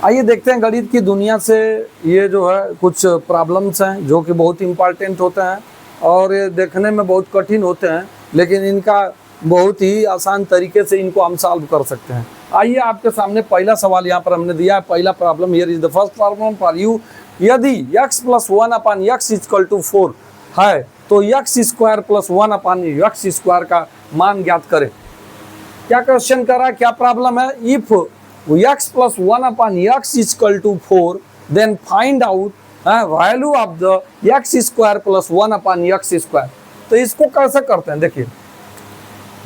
आइए देखते हैं गणित की दुनिया से ये जो है कुछ प्रॉब्लम्स हैं जो कि बहुत इम्पॉर्टेंट होते हैं और ये देखने में बहुत कठिन होते हैं, लेकिन इनका बहुत ही आसान तरीके से इनको हम सॉल्व कर सकते हैं। आइए आपके सामने पहला सवाल यहाँ पर हमने दिया है। पहला problem, here is the first problem for you. यदि x + 1/x = 4 है तो x² + 1/x² का मान ज्ञात करें। क्या क्वेश्चन कर रहा है, क्या प्रॉब्लम है? If x + 1/x = 4 then find out value of the x² + 1/x²। तो इसको कैसे करते हैं, देखिए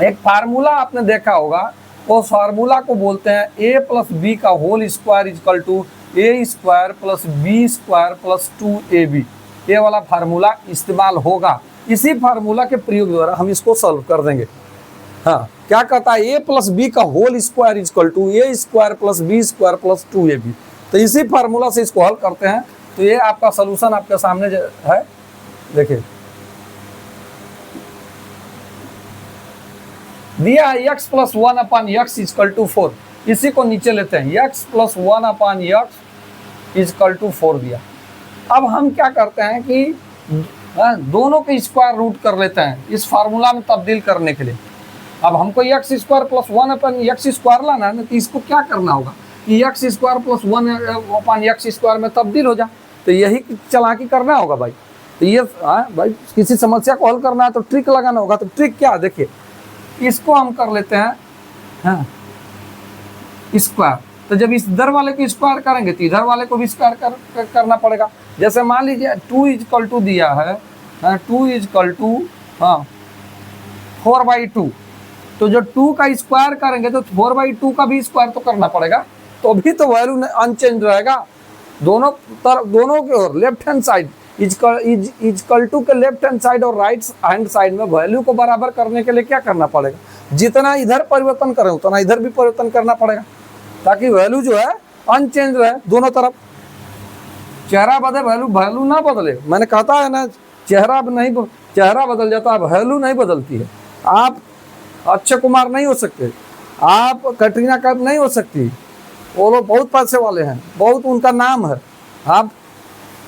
एक फार्मूला आपने देखा होगा, वो फार्मूला को बोलते हैं a + b का whole square equal to a² + b² + 2ab। ये वाला फार्मूला इस्तेमाल होगा। इसी फार्मूला के प्रयोग द्वारा हम इसको सॉल्व कर देंगे। हाँ, क्या कहता है, a + b का whole square equal to a² + b² + 2ab। तो इसी फार्मूला से इसको हल करते हैं। तो ये आपका सलूशन आपके सामने है, देखिए दिया है x + 1/x = 4। इसी को नीचे लेते हैं, x + 1/x = 4 दिया। अब हम क्या करते हैं कि दोनों के स्क्वायर रूट कर लेते हैं इस फार्मूला में तब्दील करने के लिए। अब हमको x² + 1/x² लाना है ना, तो इसको क्या करना होगा कि x² + 1/x² में तब्दील हो जाए। तो यही चालाकी करना होगा भाई। तो ये भाई किसी समस्या को हल करना है तो ट्रिक लगाना होगा। तो ट्रिक क्या है, देखिए इसको हम कर लेते हैं स्क्वायर। तो जब इधर वाले को स्क्वायर करेंगे तो इधर वाले को भी स्क्वायर करना पड़ेगा। जैसे मान लीजिए 2 = दिया है, 2 = 4/2। तो जो 2 का स्क्वायर करेंगे तो 4/2 का भी स्क्वायर तो करना पड़ेगा, तो भी तो वैल्यू अनचेंज रहेगा। दोनों के ओर left hand side equal to के लेफ्ट हैंड साइड और राइट हैंड साइड में वैल्यू को बराबर करने के लिए क्या करना पड़ेगा, जितना इधर परिवर्तन करें उतना इधर भी परिवर्तन करना पड़ेगा, ताकि वैल्यू जो है अनचेंज रहे दोनों तरफ। चेहरा बदले वैल्यू ना बदले। मैंने कहता है ना, चेहरा बदल जाता है, वैल्यू नहीं बदलती है। आप अक्षय कुमार नहीं हो सकते, आप कटरीना कैफ नहीं हो सकती, वो लोग बहुत पैसे वाले हैं, बहुत उनका नाम है।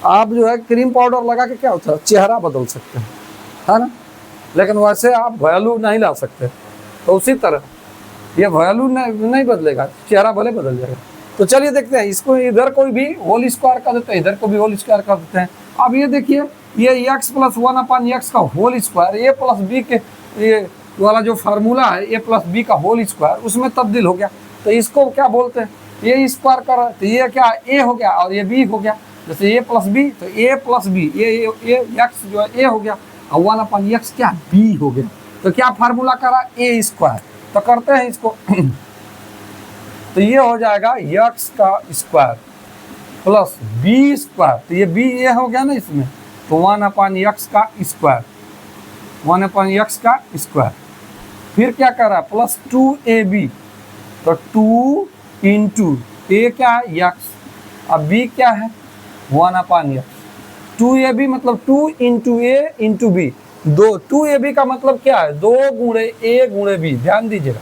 आप जो है क्रीम पाउडर लगा के क्या होता है, चेहरा बदल सकते हैं, है ना, लेकिन वैसे आप वैल्यू नहीं ला सकते। तो उसी तरह ये वैल्यू नहीं बदलेगा, चेहरा भले बदल जाएगा। तो चलिए देखते हैं, इसको इधर कोई भी होल स्क्वायर कर देते हैं, इधर को भी होल स्क्वायर कर देते हैं। अब ये देखिए, ये x + 1/x का होल स्क्वायर a + b के ये वाला जो फार्मूला है a + b का होल स्क्वायर, उसमें तब्दील हो गया। तो इसको क्या बोलते हैं, ये स्क्वायर कर, तो ये क्या a हो गया और ये b हो गया। जैसे a + b, तो a + b, ये x जो है a हो गया और 1/x क्या b हो गया। तो क्या फार्मूला करा, a²। तो करते हैं इसको तो ये हो जाएगा x का स्क्वायर प्लस b²। तो ये b ये हो गया ना इसमें, तो 1/x का स्क्वायर, 1/x का स्क्वायर। फिर क्या कर रहा है, प्लस 2ab। तो 2 × a क्या है, x, अब b क्या है 1/x। 2ab मतलब 2 × a × b, 2ab का मतलब क्या है, 2 × a × b। ध्यान दीजिएगा,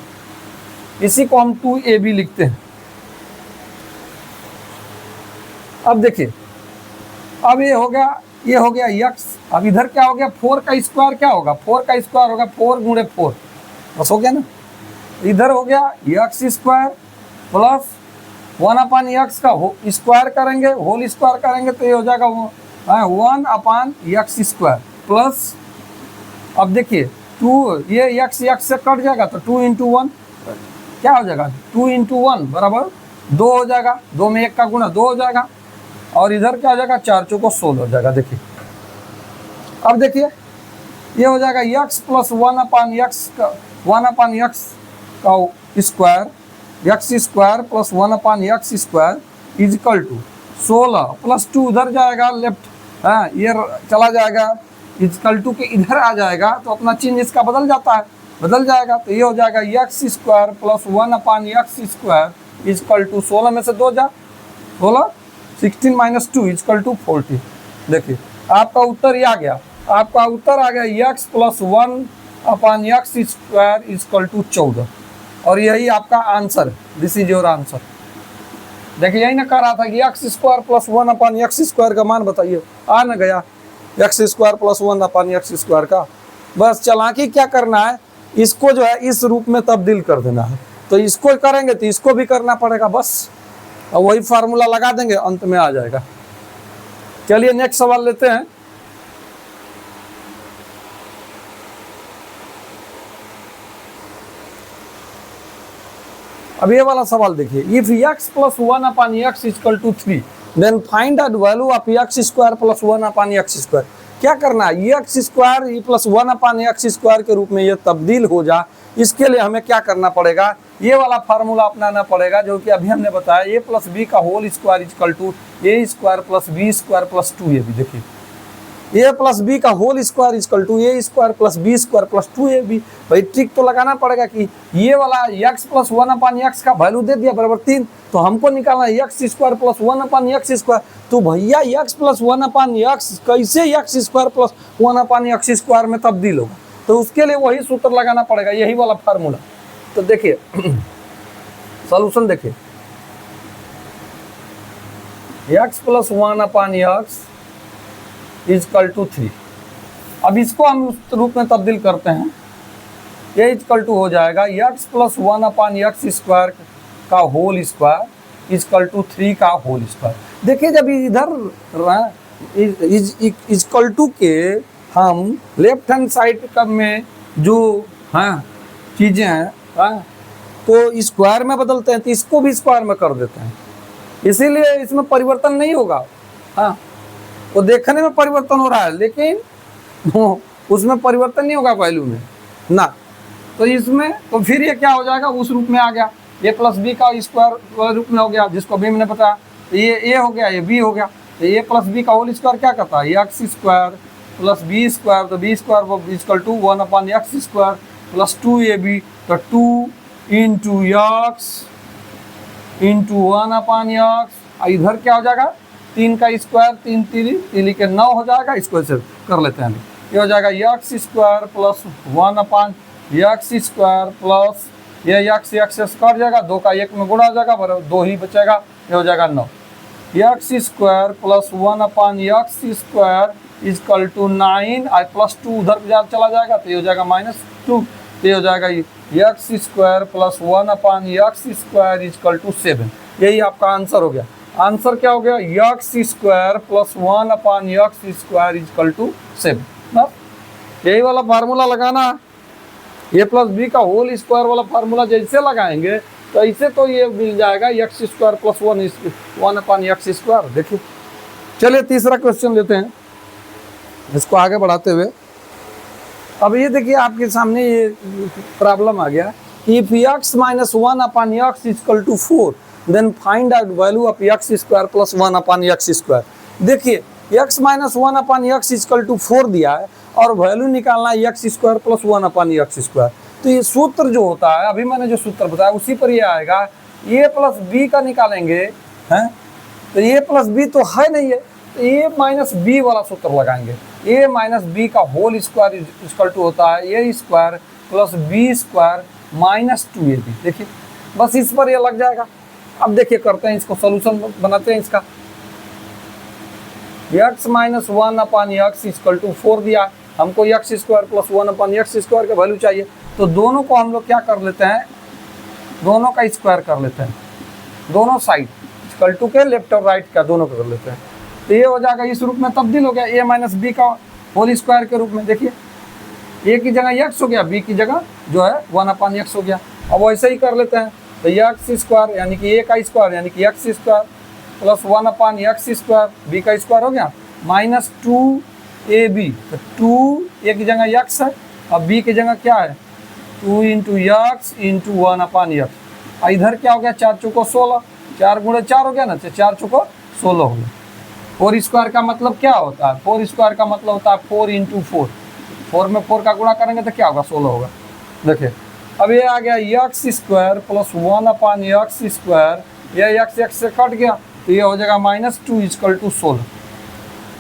इसी को हम 2ab लिखते हैं। अब देखिए, अब ये हो गया x। अब इधर क्या हो गया, 4 का स्क्वायर क्या होगा, 4 का स्क्वायर होगा 4 × 4, बस हो गया ना। इधर हो गया x² प्लस 1/x का स्क्वायर करेंगे, होल स्क्वायर करेंगे तो ये हो जाएगा 1/x² प्लस, अब देखिए 2, ये x से कट जाएगा तो 2 × 1 क्या हो जाएगा, 2 × 1 बराबर 2 हो जाएगा। 2 में 1 का गुणा 2 हो जाएगा, और इधर क्या हो जाएगा, 4 × 16 हो जाएगा। देखिए, अब देखिए ये हो जाएगा x + 1/x का स्क्वायर, x² + 1/x² = 16 प्लस 2 उधर जाएगा लेफ्ट, ये चला जाएगा = के इधर आ जाएगा, तो अपना चिन्ह इसका बदल जाएगा। तो ये हो जाएगा x² + 1/x² = 16 में से 2 जा 16, 16 - 2 = 40। देखिए आपका उत्तर ये आ गया, आपका उत्तर आ गया x + 1/x² = 14, और यही आपका answer, this is your answer. देखिए यही ना कह रहा था कि x square plus 1 upon X square का मान बताइए, आ ना गया X square plus 1 upon X square का। बस चालाकी क्या करना है, इसको जो है इस रूप में तब्दील कर देना है। तो इसको करेंगे तो इसको भी करना पड़ेगा, बस और वही फार्मूला लगा देंगे, अंत में आ जाएगा। चलिए नेक्स्ट सवाल लेते हैं। अब ये वाला सवाल देखिए, if x plus 1 upon x equal to 3 then find the value of x square plus 1 upon x square. क्या करना है, x square plus 1 upon x square के रूप में ये तब्दील हो जा, इसके लिए हमें क्या करना पड़ेगा, ये वाला फार्मूला अपनाना पड़ेगा जो कि अभी हमने बताया, a प्लस बी का whole square equal to A square plus B square plus 2ab। देखिए a प्लस बी का whole square equal to A square plus B square plus 2ab। भाई ट्रिक तो लगाना पड़ेगा कि ये वाला x प्लस 1 अपान एक्स का वैल्यू दे दिया बराबर 3, तो हमको निकालना है X square plus 1 upon X square. तो भैया x प्लस 1 अपान एक्स कैसे x square plus 1 upon X square में तब्दील होगा, तो उसके लिए वही सूत्र लगाना पड़ेगा, यही वाला फार्मूला। तो देखिए सॉल्यूशन देखिए, x plus 1 upon X equal to 3। अब इसको हम उस रूप में तब्दील करते हैं, ये इजकल टू हो जाएगा x plus 1 upon X square का होल स्क्वायर इजकल टू 3 का होल स्क्वायर। देखिए जब इधर इजकल टू के हम लेफ्ट हैंड साइड का में जो हाँ चीज़ें हैं तो स्क्वायर में बदलते हैं, तो इसको भी स्क्वायर में कर देते हैं, इसीलिए इसमें परिवर्तन नहीं होगा। हाँ वो देखने में परिवर्तन हो रहा है लेकिन उसमें परिवर्तन नहीं होगा वैल्यू में ना। तो इसमें तो फिर ये क्या हो जाएगा, उस रूप में आ गया, ए प्लस बी का स्क्वायर रूप में हो गया, जिसको अभी मैंने बताया। तो ये ए हो गया, ये बी हो गया। तो ए प्लस बी का होल स्क्वायर क्या करता है, X square plus B square, तो B square equal to 1 upon X square plus 2ab। तो 2 into X into 1 upon X, इधर क्या हो जाएगा 3 का स्क्वायर, 3 3 के 9 हो जाएगा, इसको ऐसे कर लेते हैं। ये हो जाएगा X square plus 1 upon X square plus ये एक्स कट जाएगा, 2 का 1 में गुणा हो जाएगा, बराबर 2 ही बचेगा, ये हो जाएगा 9। X square plus 1 upon X square equal to 9 और प्लस 2 उधर चला जाएगा, तो ये हो जाएगा -2। तो ये हो जाएगा X square plus 1 upon X square equal to 7। यही आपका आंसर हो गया। आंसर क्या हो गया, X square plus 1 upon X square equal to 7। बस यही वाला फार्मूला लगाना, ए प्लस बी का होल स्क्वायर वाला फार्मूला जैसे लगाएंगे तो ऐसे तो ये मिल जाएगा X square plus 1 upon X square. देखिए चलिए तीसरा क्वेश्चन लेते हैं, इसको आगे बढ़ाते हुए। अब ये देखिए आपके सामने ये प्रॉब्लम आ गया कि if X minus 1 upon x equal to 4 then find out value of X square plus 1 upon X square. देखिए x minus 1 upon x equal to 4 दिया है और वैल्यू निकालना है X square plus 1 upon X square. तो ये सूत्र जो होता है, अभी मैंने जो सूत्र बताया उसी पर ये आएगा, ए प्लस बी का निकालेंगे हैं, तो ए प्लस बी तो है नहीं है, तो ए माइनस बी वाला सूत्र लगाएंगे। ए माइनस बी का होल स्क्वायर इक्वल टू होता है A square plus B square minus 2ab। देखिए बस इस पर ये लग जाएगा। अब देखिए करते हैं, इसको सोल्यूशन बनाते हैं इसका। X minus 1 upon x equal to 4 दिया, हमको X square plus 1 upon X square का वैल्यू चाहिए, तो दोनों को हम लोग क्या कर लेते हैं, दोनों का स्क्वायर कर लेते हैं, दोनों साइड इक्वल टू के लेफ्ट और राइट का दोनों को कर लेते हैं। तो ये हो जाएगा इस रूप में तब्दील हो गया, ए माइनस बी का होल स्क्वायर के रूप में। देखिए ए की जगह एक्स हो गया, बी की जगह जो है 1 अपान एक्स हो गया। अब वैसे ही कर लेते हैं, तो एक्स स्क्वायर यानी कि ए का स्क्वायर यानी कि x square plus 1 upon X square, B का स्क्वायर हो गया माइनस 2ab। तो 2 ए की जगह एक्स है, अब बी की जगह क्या है 2 into X into 1 upon X. इधर क्या हो गया 4 चौको 16, 4 गुणे 4 हो गया ना, तो 4 चौको 16 हो गया। 4 स्क्वायर का मतलब क्या होता है, 4 स्क्वायर का मतलब होता है 4 इंटू 4, 4 में 4 का गुणा करेंगे तो क्या होगा 16 होगा। देखिए अब ये आ गया X square plus 1 upon X square, ये एक्स एक्स से कट गया तो ये हो जाएगा -2 इक्वल टू 16।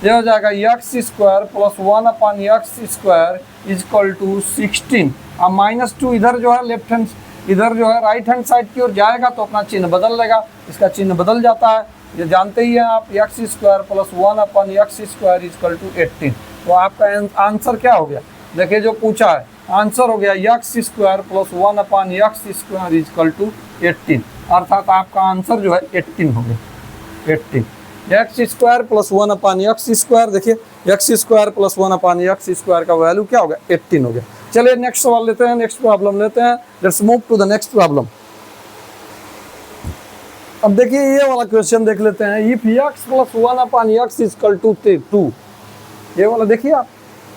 ये हो जाएगा X square plus 1 upon X square equal to 16 और -2 इधर जो है लेफ्ट हैंड इधर जो है राइट हैंड साइड की ओर जाएगा तो अपना चिन्ह बदल लेगा, इसका चिन्ह बदल जाता है, ये जानते ही हैं आप, X square plus 1/x² equal to 18। तो आपका आंसर क्या हो गया, देखिए जो पूछा है आंसर हो गया X square plus 1/x² equal to 18, अर्थात आपका आंसर जो है 18 हो गया। 18 एक्स स्क्वायर प्लस 1/x², देखिए एक्स स्क्वायर प्लस 1/x² का वैल्यू क्या हो गया, 18 हो गया। चलिए नेक्स्ट सवाल लेते हैं, नेक्स्ट प्रॉब्लम लेते हैं। Let's move to the next problem. अब देखिए ये वाला क्वेश्चन देख लेते हैं। If x plus 1/x equal to 2, ये वाला देखिए आप,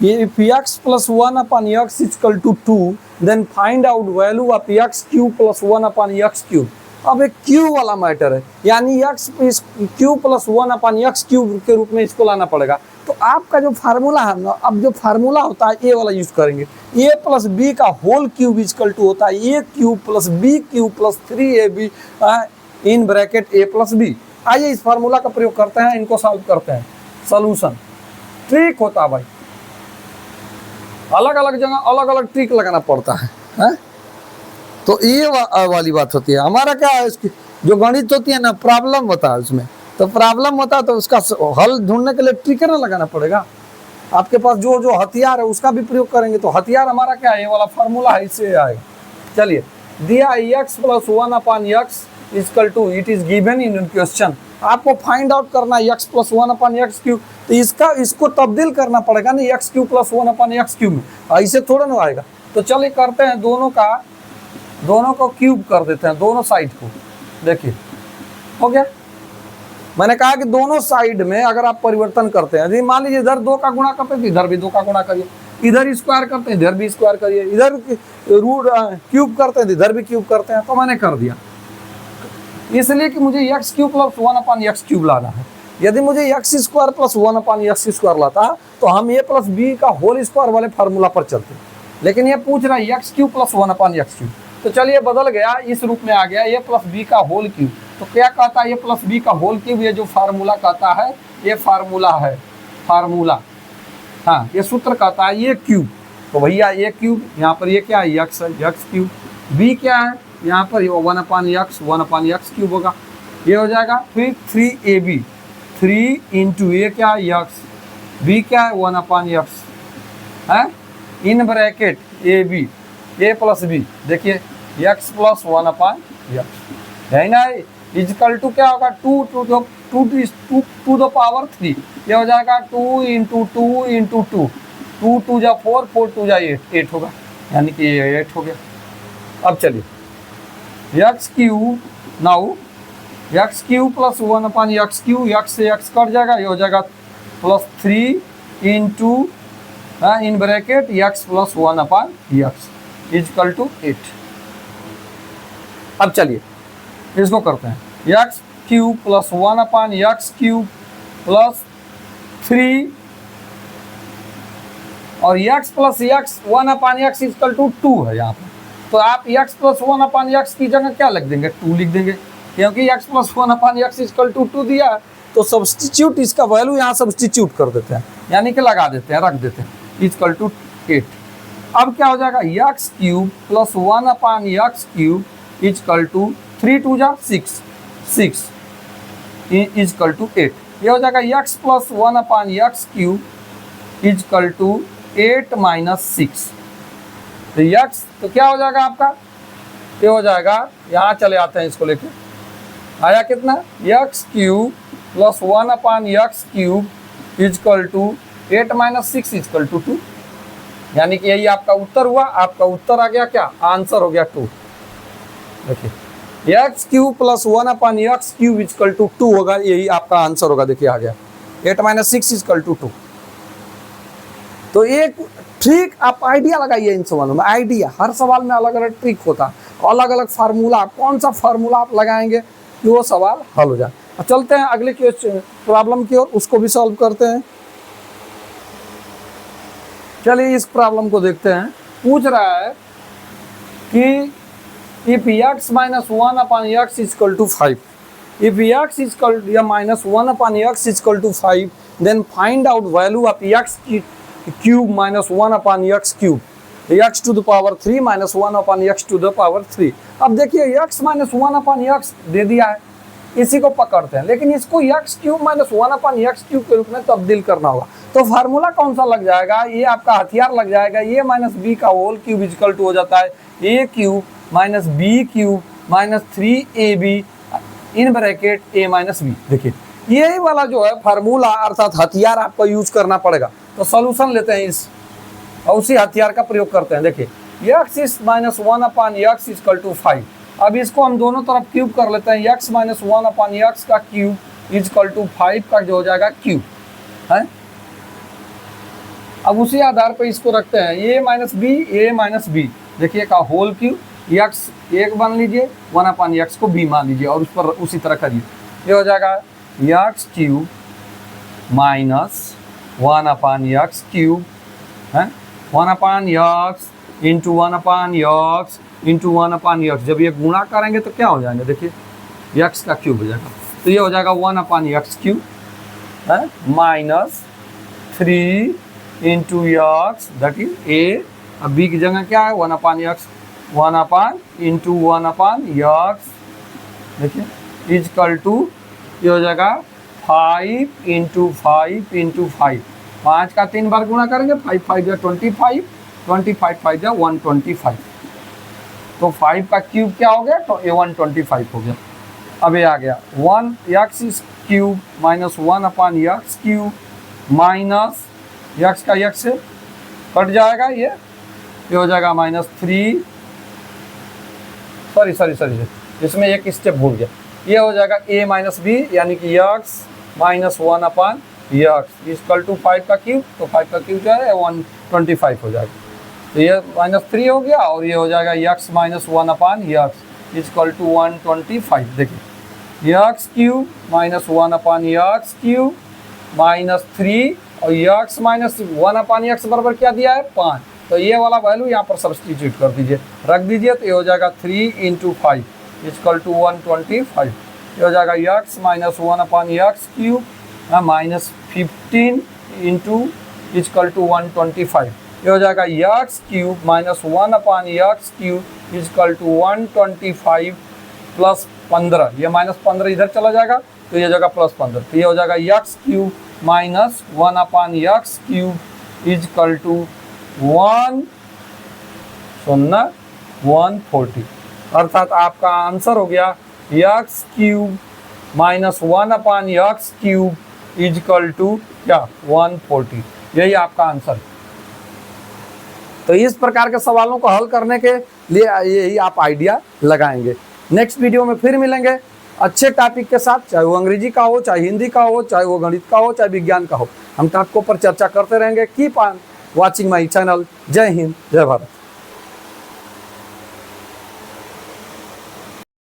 ये if x plus 1/x equal to 2 then find out value of x³ plus 1/x³। अब एक क्यू वाला मैटर है, यानी x³ प्लस 1/x³ के रूप में इसको लाना पड़ेगा। तो आपका जो फार्मूला है ना, अब जो फार्मूला होता है ए वाला यूज करेंगे। a प्लस बी का होल क्यूब इक्वल टू होता है a³ plus b³ plus 3ab in bracket a plus B. आइए इस फार्मूला का प्रयोग करते हैं, इनको सॉल्व करते हैं। सॉल्यूशन ट्रिक होता है भाई, अलग अलग जगह अलग अलग ट्रिक लगाना पड़ता है? तो ये वाली बात होती है। हमारा क्या है, इसकी जो गणित होती है ना, प्रॉब्लम होता है उसमें, तो प्रॉब्लम होता है तो उसका हल ढूंढने के लिए ट्रिक ना लगाना पड़ेगा। आपके पास जो जो हथियार है उसका भी प्रयोग करेंगे। तो हथियार हमारा क्या है, ये वाला फार्मूला है, इससे आएगा। चलिए, दिया x plus 1/x equal to, it is given in question, आपको फाइंड आउट करना है x प्लस 1/x³। तो इसको तब्दील करना पड़ेगा ना x³ प्लस 1/x³ में, ऐसे थोड़ा ना आएगा। तो चलिए करते हैं, दोनों को क्यूब कर देते हैं, दोनों साइड को। देखिए हो गया, मैंने कहा कि दोनों साइड में अगर आप परिवर्तन करते हैं, मान लीजिए इधर 2 का गुणा करते हैं तो इधर भी 2 का गुणा करिए, इधर स्क्वायर करते हैं इधर भी स्क्वायर करिए, इधर रूट क्यूब करते हैं इधर भी क्यूब करते हैं। तो मैंने कर दिया, इसलिए कि मुझे x³ प्लस 1/x³ लाना है। यदि मुझे x² प्लस 1/x² लाता तो हम a प्लस बी का होल स्क्वायर वाले फार्मूला पर चलते, लेकिन ये पूछ रहा है x³ प्लस 1/x³। तो चलिए बदल गया, इस रूप में आ गया a प्लस बी का होल क्यूब। तो क्या कहता है a प्लस बी का होल क्यूब, ये जो फार्मूला कहता है, ये फार्मूला है, फार्मूला, हाँ ये सूत्र कहता है ये क्यूब। तो भैया ये क्यूब, यहाँ पर ये क्या है, x है, x³, b क्या है, यहाँ पर 1/x³ होगा, ये हो जाएगा। फिर 3ab, 3 इंटू ए क्या है x, b क्या है 1/x है, in bracket ab, a plus b, देखिए x प्लस 1/x है ना, इक्वल टू क्या होगा, 2 द पावर 3, ये हो जाएगा 2 इंटू 2 इंटू 2, 2 2 जा 4, 4 2 जा 8 होगा, यानी कि ये 8 हो गया। अब चलिए x³ now x³ plus 1/x³, x से x कट जाएगा, ये हो जाएगा plus 3 into in bracket x plus 1/x equal to 8। अब चलिए इसको करते हैं, x³ प्लस 1/x³ प्लस 3 और x plus 1/x equal to 2 है यहाँ पर। तो आप x प्लस 1/x की जगह क्या लिख देंगे, 2 लिख देंगे, क्योंकि x plus 1/x equal to 2 दिया है। तो सब्सटीट्यूट, इसका वैल्यू यहाँ सब्सटीट्यूट कर देते हैं, यानी कि लगा देते हैं, रख देते हैं, इक्वल टू 8। अब क्या हो जाएगा, x³ plus 1/x³ equal to 3 2 जा 6, 6 इक्वल टू 8। ये हो जाएगा x plus 1/x³ equal to 8 minus 6। तो x तो क्या हो जाएगा आपका, ये हो जाएगा, यहाँ चले आते हैं, इसको लेके आया कितना, x³ plus 1/x³ equal to 8 minus 6 equal to 2, यानी कि यही आपका उत्तर हुआ। आपका उत्तर आ गया क्या, आंसर हो गया 2। देखिए x³ plus 1/x³ equal to 2 होगा, यही आपका आंसर होगा। देखिए आ गया 8 माइनस 6 इक्वल टू 2। तो एक ट्रिक आप आइडिया लगाइए इन सवालों में, आइडिया, हर सवाल में अलग अलग ट्रिक होता है, अलग अलग फार्मूला, कौन सा फार्मूला आप लगाएंगे कि वो सवाल हल हो जाए। चलते हैं अगले क्वेश्चन प्रॉब्लम की ओर, उसको भी सॉल्व करते हैं। चलिए इस प्रॉब्लम को देखते हैं। पूछ रहा है कि if x minus 1/x equal to 5, if x equal या minus 1/x equal to 5, then find out value of x³ minus 1/x³। X to the power 3 minus 1 upon x to the power 3। अब देखिए x minus 1 upon x दे दिया है, इसी को पकड़ते हैं, लेकिन इसको x cube minus 1 upon x cube के रूप में तब्दील करना होगा। तो फार्मूला कौन सा लग जाएगा, ये आपका हथियार लग जाएगा, ए माइनस बी का होल क्यूब इक्वल टू हो जाता है A cube minus B cube minus 3ab in bracket A minus B. देखिए यही वाला जो है फार्मूला अर्थात हथियार आपको यूज करना पड़ेगा। तो सॉल्यूशन लेते हैं इस और उसी हथियार का प्रयोग करते हैं। देखिए x is minus 1 upon x equal to 5। अब इसको हम दोनों तरफ क्यूब कर लेते हैं, एक्स माइनस 1 अपान एक्स का क्यूब इक्वल टू 5 का जो हो जाएगा क्यूब है। अब उसी आधार पर इसको रखते हैं ए माइनस बी देखिए का होल क्यूब, एक्स एक मान लीजिए 1 अपान एक्स को बी मान लीजिए और उस पर उसी तरह करिए। ये हो जाएगा x cube minus 1 upon x cube है 1 upon x into 1 upon x into 1 upon x. जब ये गुणा करेंगे तो क्या हो जाएंगे, देखिए एक्स का क्यूब हो जाएगा, तो ये हो जाएगा 1 अपान एक्स क्यूब है minus 3 into x that is a. अब बी की जगह क्या है 1 अपान एक्स 1 अपान इंटू 1 अपान एक्स देखिए इजकल टू ये हो जाएगा 5 इंटू 5 इंटू 5। 5 का 3 बार गुणा करेंगे 5 5 या 25 25 5 या 125। तो 5 का क्यूब क्या हो गया, तो ये 125 हो गया। अब ये आ गया 1 x is cube minus 1 upon x cube minus x का एक्स से कट जाएगा, ये हो जाएगा माइनस 3 सॉरी इसमें एक स्टेप भूल गया, ये हो जाएगा a माइनस बी यानी कि x minus 1 upon x equal to 5 का क्यूब। तो 5 का क्यूब जो है 125 हो जाएगा, तो ये माइनस 3 हो गया और ये हो जाएगा x minus 1 upon x equal to 125। देखिए x cube minus 1 upon x cube minus 3 और एक्स माइनस 1 अपान एक्स बराबर क्या दिया है 5। तो ये वाला वैल्यू यहाँ पर सब्सटीट्यूट कर दीजिए, रख दीजिए, तो ये हो जाएगा 3 इंटू 5 इक्वल टू 125। ये हो जाएगा x minus 1 upon x cube minus 15 into equal to 125। ये हो जाएगा x cube minus 1 upon x cube equal to 125 plus 15। ये माइनस 15 इधर चला जाएगा तो ये जगह प्लस 15, तो ये हो जाएगा x cube minus 1 upon x cube equal to 140। अर्थात आपका आंसर हो गया x cube minus 1 upon x cube equal to क्या 140। यही आपका आंसर। तो इस प्रकार के सवालों को हल करने के लिए यही आप आइडिया लगाएंगे। नेक्स्ट वीडियो में फिर मिलेंगे अच्छे टॉपिक के साथ, चाहे वो अंग्रेजी का हो, चाहे हिंदी का हो, चाहे वो गणित का हो, चाहे विज्ञान का हो। हम टॉपिकों पर चर्चा करते रहेंगे। Keep on watching my channel. जय हिंद, जय भारत।